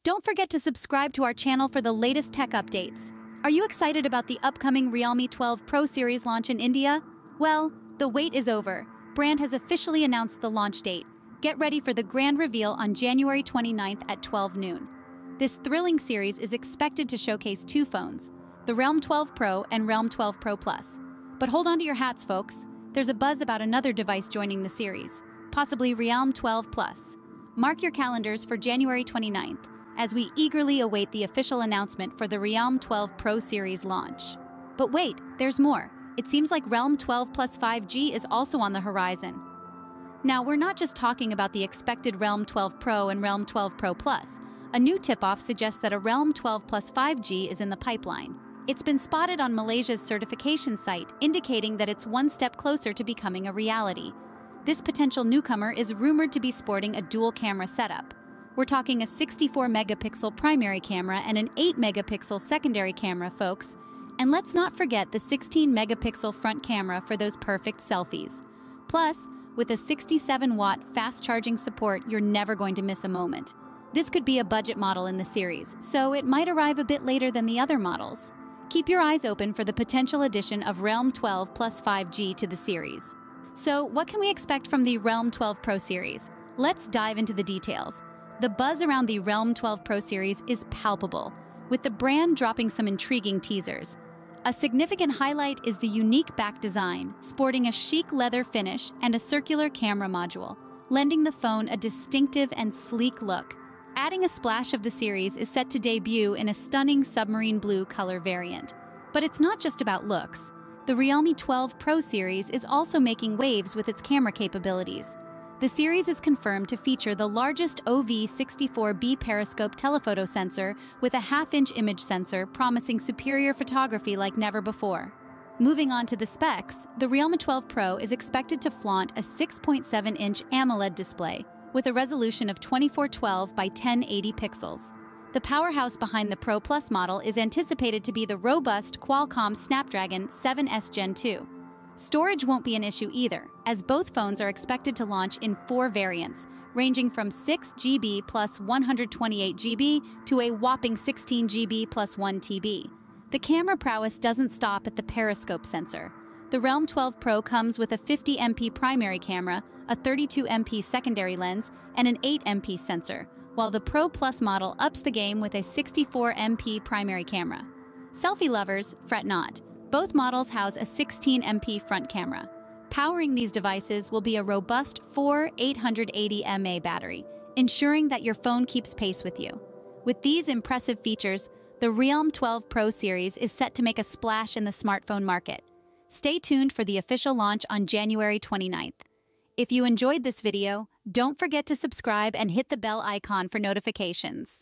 Don't forget to subscribe to our channel for the latest tech updates. Are you excited about the upcoming Realme 12 Pro series launch in India? Well, the wait is over. Brand has officially announced the launch date. Get ready for the grand reveal on January 29th at 12 noon. This thrilling series is expected to showcase two phones, the Realme 12 Pro and Realme 12 Pro Plus. But hold on to your hats, folks. There's a buzz about another device joining the series, possibly Realme 12 Plus. Mark your calendars for January 29th, as we eagerly await the official announcement for the Realme 12 Pro series launch. But wait, there's more. It seems like Realme 12 Plus 5G is also on the horizon. Now, we're not just talking about the expected Realme 12 Pro and Realme 12 Pro Plus. A new tip-off suggests that a Realme 12 Plus 5G is in the pipeline. It's been spotted on Malaysia's certification site, indicating that it's one step closer to becoming a reality. This potential newcomer is rumored to be sporting a dual-camera setup. We're talking a 64-megapixel primary camera and an 8-megapixel secondary camera, folks. And let's not forget the 16-megapixel front camera for those perfect selfies. Plus, with a 67-watt fast-charging support, you're never going to miss a moment. This could be a budget model in the series, so it might arrive a bit later than the other models. Keep your eyes open for the potential addition of Realme 12 Plus 5G to the series. So, what can we expect from the Realme 12 Pro series? Let's dive into the details. The buzz around the Realme 12 Pro series is palpable, with the brand dropping some intriguing teasers. A significant highlight is the unique back design, sporting a chic leather finish and a circular camera module, lending the phone a distinctive and sleek look. Adding a splash of the series is set to debut in a stunning submarine blue color variant. But it's not just about looks. The Realme 12 Pro series is also making waves with its camera capabilities. The series is confirmed to feature the largest OV64B periscope telephoto sensor with a half-inch image sensor, promising superior photography like never before. Moving on to the specs, the Realme 12 Pro is expected to flaunt a 6.7-inch AMOLED display with a resolution of 2412 by 1080 pixels. The powerhouse behind the Pro Plus model is anticipated to be the robust Qualcomm Snapdragon 7S Gen 2. Storage won't be an issue either, as both phones are expected to launch in 4 variants, ranging from 6 GB plus 128 GB to a whopping 16 GB plus 1 TB. The camera prowess doesn't stop at the periscope sensor. The Realme 12 Pro comes with a 50MP primary camera, a 32MP secondary lens, and an 8MP sensor, while the Pro Plus model ups the game with a 64MP primary camera. Selfie lovers, fret not. Both models house a 16MP front camera. Powering these devices will be a robust 880 mAh battery, ensuring that your phone keeps pace with you. With these impressive features, the Realme 12 Pro series is set to make a splash in the smartphone market. Stay tuned for the official launch on January 29th. If you enjoyed this video, don't forget to subscribe and hit the bell icon for notifications.